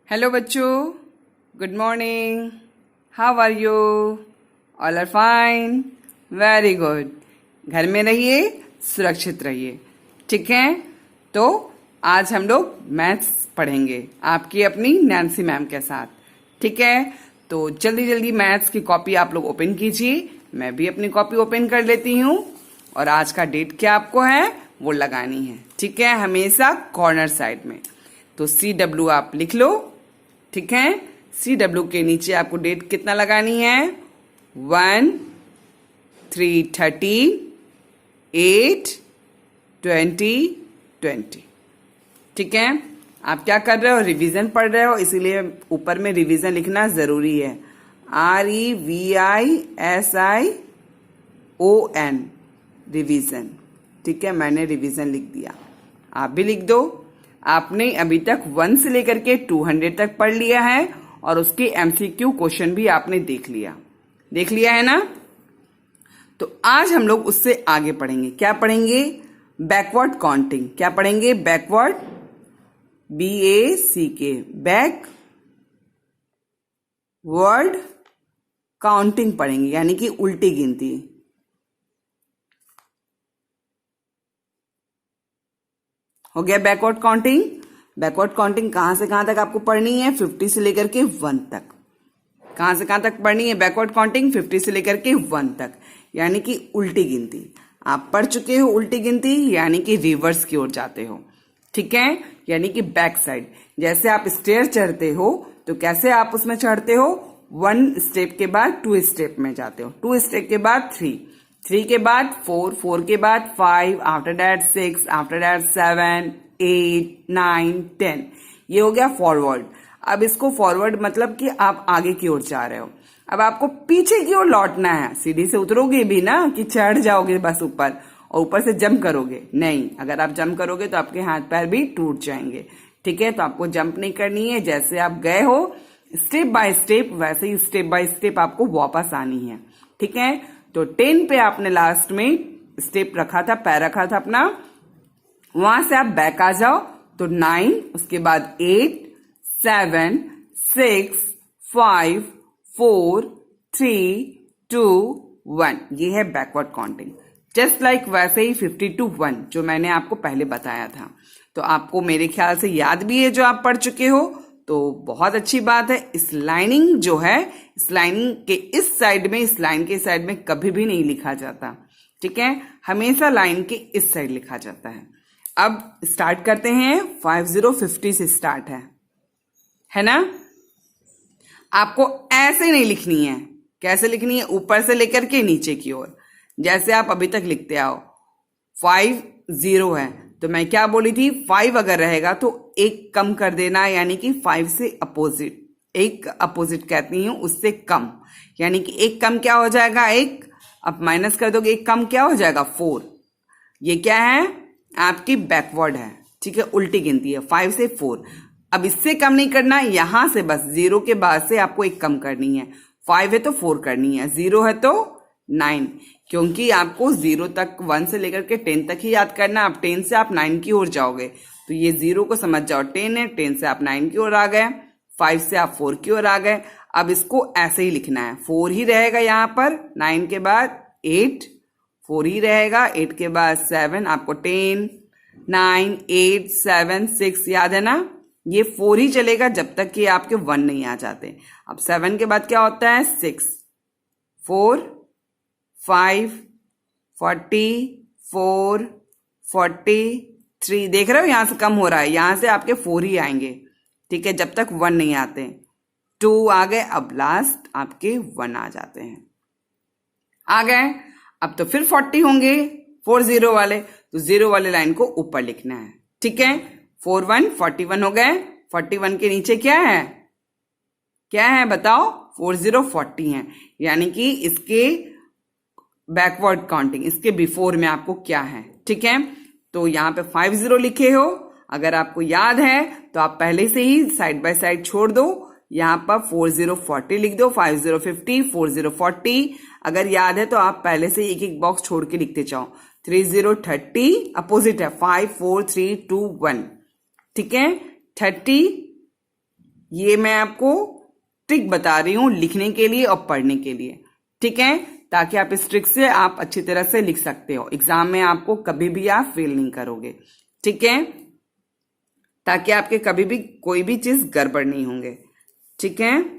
Hello बच्चों, good morning. How are you? All are fine, very good. घर में रहिए, सुरक्षित रहिए, ठीक है। तो आज हम लोग मैथ्स पढ़ेंगे आपकी अपनी नैन्सी मैम के साथ, ठीक है। तो जल्दी जल्दी मैथ्स की कॉपी आप लोग ओपन कीजिए। मैं भी अपनी कॉपी ओपन कर लेती हूँ। और आज का डेट क्या आपको है वो लगानी है, ठीक है, हमेशा कॉर्नर साइड में। तो CW आप लिख लो, ठीक है। CW के नीचे आपको डेट कितना लगानी है? 1, 3, 30, 8, 20, 20, ठीक है। आप क्या कर रहे हो? रिवीजन पढ़ रहे हो, इसीलिए ऊपर में रिवीजन लिखना जरूरी है। REVISION, रिवीजन, ठीक है। मैंने रिवीजन लिख दिया, आप भी लिख दो। आपने अभी तक 1 से लेकर के 200 तक पढ़ लिया है और उसके MCQ क्वेश्चन भी आपने देख लिया है ना। तो आज हम लोग उससे आगे पढ़ेंगे। क्या पढ़ेंगे? Backward counting. क्या पढ़ेंगे? Backward, BACK, back word counting पढ़ेंगे, यानी कि उल्टी गिनती। हो गया बैकवर्ड काउंटिंग। बैकवर्ड काउंटिंग कहां से कहां तक आपको पढ़नी है? 50 से लेकर के 1 तक। कहां से कहां तक पढ़नी है बैकवर्ड काउंटिंग? 50 से लेकर के 1 तक, यानी कि उल्टी गिनती। आप पढ़ चुके हो उल्टी गिनती, यानी कि रिवर्स की ओर जाते हो, ठीक है, यानी कि बैक साइड। जैसे आप स्टेयर चढ़ते हो तो कैसे आप उसमें चढ़ते हो? 1 स्टेप के बाद 2 स्टेप में जाते हो, 2 स्टेप के बाद 3 के बाद 4 के बाद 5, आफ्टर दैट 6, आफ्टर दैट 7, 8, 9, 10। ये हो गया फॉरवर्ड। अब इसको फॉरवर्ड मतलब कि आप आगे की ओर जा रहे हो। अब आपको पीछे की ओर लौटना है। सीढ़ी से उतरोगे भी ना कि चढ़ जाओगे बस ऊपर और ऊपर से जंप करोगे? नहीं, अगर आप जंप करोगे तो आपके हाथ पैर भी टूट जाएंगे, ठीक है। तो आपको जंप नहीं करनी है। जैसे आप गए हो स्टेप बाय स्टेप, वैसे ही स्टेप बाय स्टेप आपको वापस आनी है, ठीक है। तो 10 पे आपने लास्ट में स्टेप रखा था, पैर रखा था अपना, वहां से आप बैक आ जाओ। तो 9, उसके बाद 8, 7, 6, 5, 4, 3, 2, 1। ये है बैकवर्ड काउंटिंग। जस्ट लाइक वैसे ही 50 to 1 जो मैंने आपको पहले बताया था। तो आपको मेरे ख्याल से याद भी है जो आप पढ़ चुके हो, तो बहुत अच्छी बात है। इस लाइनिंग जो है, इस लाइनिंग के इस साइड में, इस लाइन के साइड में कभी भी नहीं लिखा जाता, ठीक है, हमेशा लाइन के इस साइड लिखा जाता है। अब स्टार्ट करते हैं। 50 से स्टार्ट है ना। आपको ऐसे नहीं लिखनी है। कैसे लिखनी है? ऊपर से लेकर के नीचे की ओर, जैसे आप अभी तक लिखते आओ। 50 है तो मैं क्या बोली थी? 5 अगर रहेगा तो एक कम कर देना, यानी कि 5 से अपोजिट, एक अपोजिट कहती हूं, उससे कम, यानी कि एक कम क्या हो जाएगा? एक। अब माइनस कर दोगे, एक कम क्या हो जाएगा? 4। ये क्या है? आपकी बैकवर्ड है, ठीक है, उल्टी गिनती है। 5 से 4। अब इससे कम नहीं करना, यहां से बस 0 के बाद से आपको एक कम करनी है। 5 है तो 4 करनी है, 0 है तो 9, क्योंकि आपको 0 तक, 1 से लेकर के 10 तक ही याद करना। अब 10 से आप 9 की ओर जाओगे तो ये 0 को समझ जाओ 10 है, 10 से आप 9 की ओर आ गए, 5 से आप 4 की ओर आ गए। अब इसको ऐसे ही लिखना है। 4 ही रहेगा यहां पर, 9 के बाद 8, 4 ही रहेगा, 8 के बाद 7, आपको 10, 9, 8, 7, 6 याद है ना। ये 4 ही चलेगा जब तक कि आपके 1 नहीं आ जाते। अब 7 के बाद क्या होता है? 6, 4, 5, 44, 43। देख रहे हो यहां से कम हो रहा है, यहां से आपके 4 ही आएंगे, ठीक है, जब तक 1 नहीं आते। 2 आ गए, अब लास्ट आपके 1 आ जाते हैं, आ गए। अब तो फिर 40 होंगे, 40 वाले, तो 0 वाले लाइन को ऊपर लिखना है, ठीक है। 41, 41 हो गए। 41 के नीचे क्या है? क्या है बताओ? 40, 40 है, यानी कि इसके बैकवर्ड काउंटिंग, इसके बिफोर में आपको क्या है, ठीक है। तो यहां पे 50 लिखे हो, अगर आपको याद है तो आप पहले से ही साइड बाय साइड छोड़ दो। यहां पर 40, 40 लिख दो, 50, 50, 40, 40। अगर याद है तो आप पहले से एक एक बॉक्स छोड़ के लिखते जाओ। 30, 30, अपोजिट है, 5, 4, 3, 2, 1, ठीक है। 30, ये मैं आपको ट्रिक बता रही हूं लिखने के लिए और पढ़ने के लिए, ठीक है, ताकि आप इस ट्रिक से आप अच्छी तरह से लिख सकते हो, एग्जाम में आपको कभी भी आप फेल नहीं करोगे, ठीक है, ताकि आपके कभी भी कोई भी चीज गड़बड़ नहीं होंगे, ठीक है।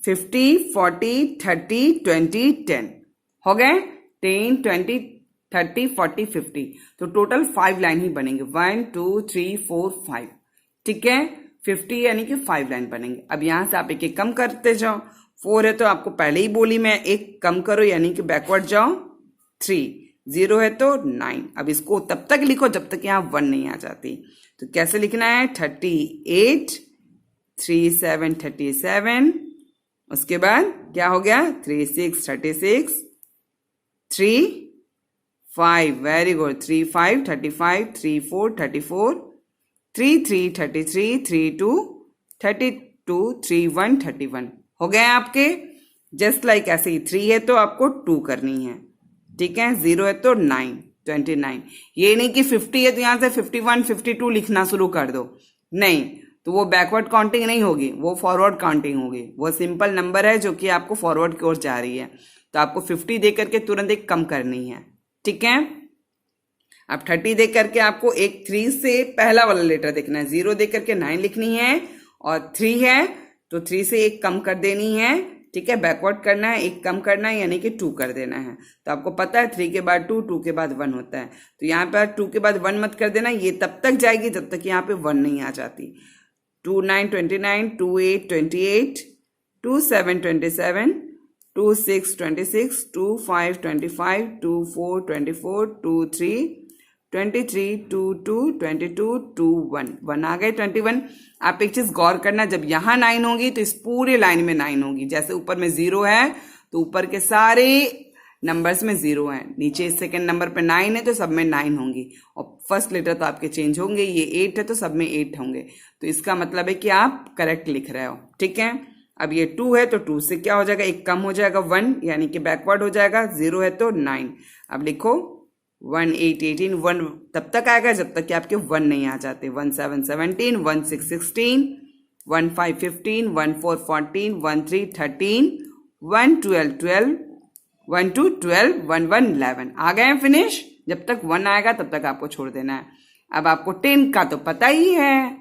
50, 40, 30, 20, 10 हो गए, 10, 20, 30, 40, 50, तो टोटल 5 लाइन ही बनेंगे, 1, 2, 3, 4, 5, ठीक है, 50 यानी कि 5 लाइन बनेंगे। अब यहां से आप एक एक कम करते जाओ, 4 है तो आपको पहले ही बोली मैं, एक कम करो यानी कि बैकवर्ड जाओ, 3, 0 है तो 9। अब इसको तब तक लिखो जब तक यहां 1 नहीं आ जाती। तो कैसे लिखना है, 38, 3, 7, 37, उसके बाद क्या हो गया, 3, 6, 36, 3, 5, वेरी गुड, 3, 5, 35, 3, 4, 34, 3, 3, 33, 3, 2, 32, 3, 1, 31 हो गए आपके। जस्ट लाइक ऐसे ही 3 है तो आपको 2 करनी है, ठीक है, 0 है तो 9, 29। ये नहीं कि 50 है तो यहां से 51, 52 लिखना शुरू कर दो, नहीं, तो वो बैकवर्ड काउंटिंग नहीं होगी, वो फॉरवर्ड काउंटिंग होगी। वो सिंपल नंबर है जो कि आपको फॉरवर्ड की ओर जा रही है, तो आपको 50 दे करके तुरंत एक कम करनी है, ठीक है। अब 30 दे करके आपको एक 3 से पहला वाला लेटर देखना है, 0 दे करके 9 लिखनी है, और 3 है तो 3 से एक कम कर देनी है, ठीक है, बैकवर्ड करना है, एक कम करना है यानी कि 2 कर देना है। तो आपको पता है 3 के बाद 2, 2 के बाद 1 होता है, तो यहाँ पर 2 के बाद 1 मत कर देना, ये तब तक जाएगी जब तक यहाँ पे 1 नहीं आ जाती। 2, 9, 29, 2, 8, 28, 2, 7, 27, 2, 6, 26, 2, 5, 25, 2, 4, 24, 2, 3, 23, 2, 2, 22, 2, 1 आ गए 21। आप एक चीज गौर करना, जब यहाँ 9 होगी तो इस पूरे लाइन में 9 होगी। जैसे ऊपर में 0 है तो ऊपर के सारे नंबर्स में 0 है, नीचे सेकंड नंबर पे 9 है तो सब में 9 होंगी, और फर्स्ट लेटर तो आपके चेंज होंगे, ये 8 है तो सब में 8 होंगे, तो इसका मतलब है कि आप करेक्ट लिख रहे हो, ठीक है। अब ये 2 है तो 2 से क्या हो जाएगा, एक कम हो जाएगा 1 यानी कि बैकवर्ड हो जाएगा, 0 है तो 9। अब लिखो 1, 8, 18, 1 तब तक आएगा जब तक कि आपके 1 नहीं आ जाते, 1, 7, 17, 1, 6, 16, 1, 5, 15, 1, 4, 14, 1, 3, 13, 1, 12, 12, 1, 2, 12, 1, 1, 11 आ गए हैं फिनिश। जब तक 1 आएगा तब तक आपको छोड़ देना है। अब आपको 10 का तो पता ही है,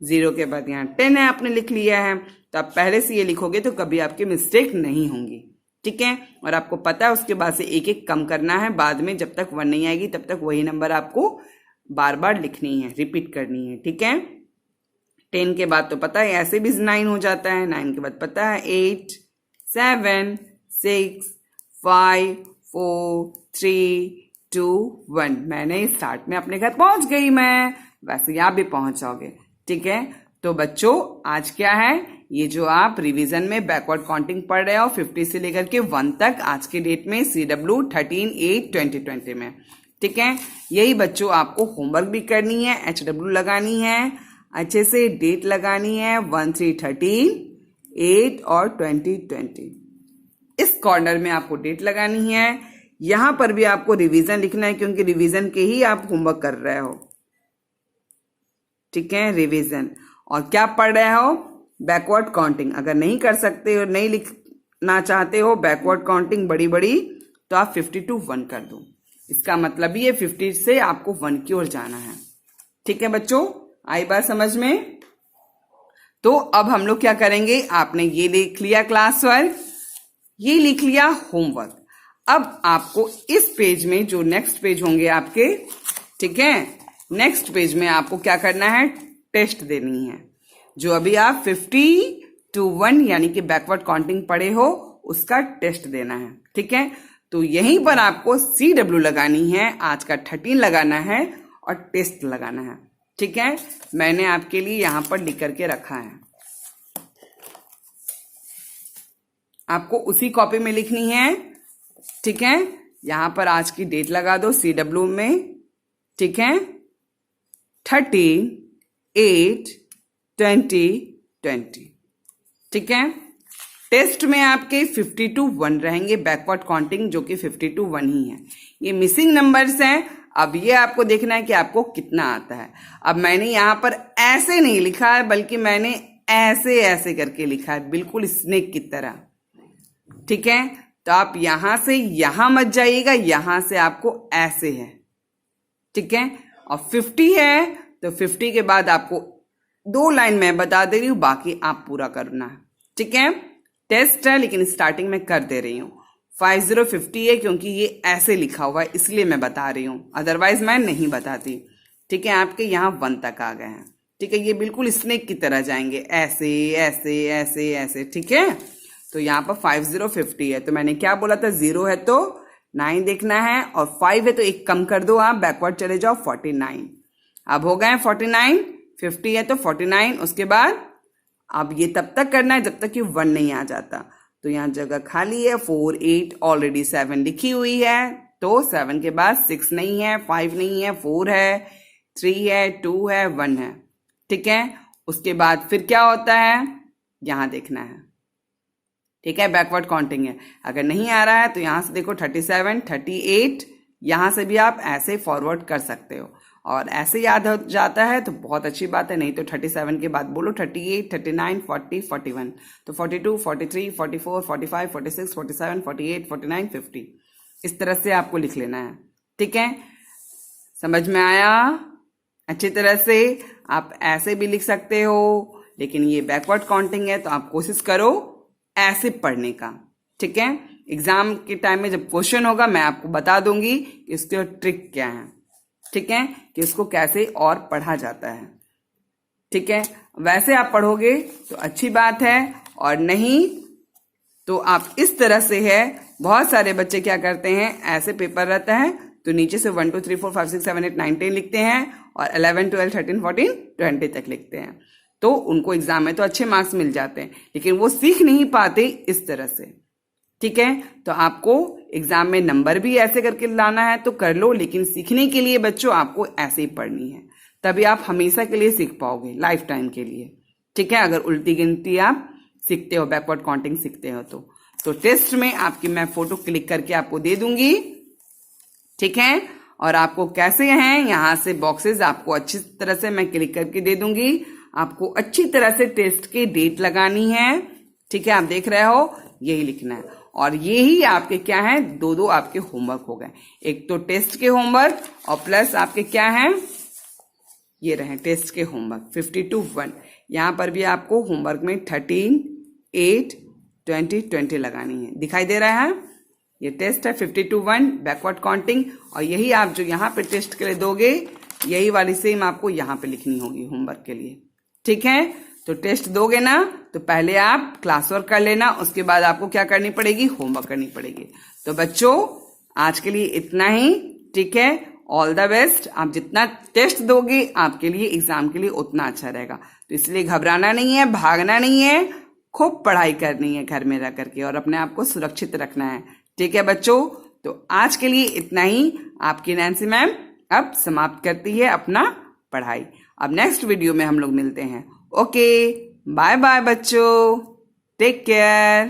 0 के बाद यहाँ 10 है, आपने लिख लिया है, तो आप पहले से ये लिखोगे तो कभी आपकी मिस्टेक नहीं होंगी, ठीक है। और आपको पता है उसके बाद से एक एक कम करना है, बाद में जब तक 1 नहीं आएगी तब तक वही नंबर आपको बार बार लिखनी है, रिपीट करनी है, ठीक है। 10 के बाद तो पता है ऐसे भी 9 हो जाता है, 9 के बाद पता है 8, 7, 6, 5, 4, 3, 2, 1। मैंने स्टार्ट में अपने घर पहुंच गई मैं, वैसे आप भी पहुंच जाओगे, ठीक है। तो बच्चों आज क्या है, ये जो आप रिवीजन में बैकवर्ड काउंटिंग पढ़ रहे हो 50 से लेकर के 1 तक आज के डेट में CW 13/8/2020 में, ठीक है। यही बच्चों आपको होमवर्क भी करनी है, HW लगानी है, अच्छे से डेट लगानी है, 1, 3, 13, 8 और 2020। इस कॉर्नर में आपको डेट लगानी है, यहां पर भी आपको रिवीजन लिखना है क्योंकि रिवीजन के ही आप होमवर्क कर रहे हो, ठीक है, रिवीजन। और क्या पढ़ रहे हो, बैकवर्ड काउंटिंग। अगर नहीं कर सकते हो, नहीं लिखना चाहते हो बैकवर्ड काउंटिंग बड़ी बड़ी, तो आप 50 to 1 कर दो, इसका मतलब ये 50 से आपको 1 की ओर जाना है, ठीक है बच्चों। आई बात समझ में। तो अब हम लोग क्या करेंगे, आपने ये लिख लिया क्लास वर्क, ये लिख लिया होमवर्क। अब आपको इस पेज में जो नेक्स्ट पेज होंगे आपके, ठीक है, नेक्स्ट पेज में आपको क्या करना है, टेस्ट देनी है। जो अभी आप 50 to 1 यानी कि बैकवर्ड काउंटिंग पढ़े हो उसका टेस्ट देना है, ठीक है। तो यहीं पर आपको CW लगानी है, आज का 13 लगाना है और टेस्ट लगाना है, ठीक है। मैंने आपके लिए यहां पर लिख करके रखा है, आपको उसी कॉपी में लिखनी है, ठीक है। यहां पर आज की डेट लगा दो CW में, ठीक है, 13/8/2020, ठीक है। टेस्ट में आपके 50 to 1 रहेंगे बैकवर्ड काउंटिंग, जो कि 50 to 1 ही है। ये मिसिंग नंबर्स हैं, अब ये आपको देखना है कि आपको कितना आता है। अब मैंने यहाँ पर ऐसे नहीं लिखा है, बल्कि मैंने ऐसे ऐसे करके लिखा है, बिल्कुल स्नेक की तरह। ठीक है, तो आप यहां से यहां मत जाइएगा, यहां से आपको ऐसे है। ठीक है, और 50 है तो 50 के बाद आपको 2 लाइन मैं बता दे रही हूं, बाकी आप पूरा करना है। ठीक है, टेस्ट है लेकिन स्टार्टिंग में कर दे रही हूं। 5050 है क्योंकि ये ऐसे लिखा हुआ है इसलिए मैं बता रही हूं, अदरवाइज मैं नहीं बताती। ठीक है, आपके यहाँ 1 तक आ गए हैं। ठीक है, ये बिल्कुल स्नेक की तरह जाएंगे, ऐसे ऐसे ऐसे ऐसे। ठीक है, तो यहाँ पर 5050 है, तो मैंने क्या बोला था, 0 है तो 9 देखना है, और 5 है तो 1 कम कर दो, आप बैकवर्ड चले जाओ 49। अब हो गए 49, 50 है तो 49। उसके बाद अब ये तब तक करना है जब तक कि 1 नहीं आ जाता। तो यहाँ जगह खाली है, 4 8 ऑलरेडी 7 लिखी हुई है, तो 7 के बाद 6 नहीं है, 5 नहीं है, 4 है, 3 है, 2 है, 1 है। ठीक है, उसके बाद फिर क्या होता है यहां देखना है। ठीक है, बैकवर्ड काउंटिंग है। अगर नहीं आ रहा है तो यहां से देखो 37 38, यहां से भी आप ऐसे फॉरवर्ड कर सकते हो, और ऐसे याद हो जाता है तो बहुत अच्छी बात है, नहीं तो 37 के बाद बोलो 38 39 40 41, तो 42 43 44 45 46 47 48 49 50, इस तरह से आपको लिख लेना है। ठीक है, समझ में आया? अच्छी तरह से आप ऐसे भी लिख सकते हो, लेकिन ये बैकवर्ड काउंटिंग है तो आप कोशिश करो ऐसे पढ़ने का। ठीक है, एग्जाम के टाइम में जब क्वेश्चन होगा मैं आपको बता दूंगी कि इसके ट्रिक क्या है। ठीक है, कि इसको कैसे और पढ़ा जाता है। ठीक है, वैसे आप पढ़ोगे तो अच्छी बात है, और नहीं तो आप इस तरह से है। बहुत सारे बच्चे क्या करते हैं, ऐसे पेपर रहता है तो नीचे से 1 2 3 4 5 6 7 8 9 10 लिखते हैं, और 11 12 13 14 20 तक लिखते हैं, तो उनको एग्जाम में तो अच्छे मार्क्स मिल जाते हैं, लेकिन वो सीख नहीं पाते इस तरह से। ठीक है, तो आपको एग्जाम में नंबर भी ऐसे करके लाना है तो कर लो, लेकिन सीखने के लिए बच्चों आपको ऐसे ही पढ़नी है, तभी आप हमेशा के लिए सीख पाओगे, लाइफ टाइम के लिए। ठीक है, अगर उल्टी गिनती आप सीखते हो, बैकवर्ड काउंटिंग सीखते हो तो टेस्ट में आपकी मैं फोटो क्लिक करके आपको दे दूंगी। ठीक है, और आपको कैसे हैं, यहां से बॉक्सेस आपको अच्छी तरह से मैं क्लिक करके दे दूंगी। आपको अच्छी तरह से टेस्ट की डेट लगानी है। ठीक है, आप देख रहे हो, यही लिखना है, और यही आपके क्या है, 2 आपके होमवर्क हो गए। एक तो टेस्ट के होमवर्क, और प्लस आपके क्या है, ये रहे टेस्ट के होमवर्क 52 1। यहां पर भी आपको होमवर्क में 13 8 20 20 लगानी है, दिखाई दे रहा है। ये टेस्ट है 52 1 बैकवर्ड काउंटिंग, और यही आप जो यहाँ पे टेस्ट के लिए दोगे, यही वाली सेम आपको यहाँ पे लिखनी होगी होमवर्क के लिए। ठीक है, तो टेस्ट दोगे ना तो पहले आप क्लास वर्क कर लेना, उसके बाद आपको क्या करनी पड़ेगी, होमवर्क करनी पड़ेगी। तो बच्चों आज के लिए इतना ही। ठीक है, ऑल द बेस्ट। आप जितना टेस्ट दोगे आपके लिए एग्जाम के लिए उतना अच्छा रहेगा, तो इसलिए घबराना नहीं है, भागना नहीं है, खूब पढ़ाई करनी है घर में रह करके, और अपने आप को सुरक्षित रखना है। ठीक है बच्चों, तो आज के लिए इतना ही। आपकी नैन्सी मैम अब समाप्त करती है अपना पढ़ाई। अब नेक्स्ट वीडियो में हम लोग मिलते हैं। ओके, बाय बाय बच्चों, टेक केयर।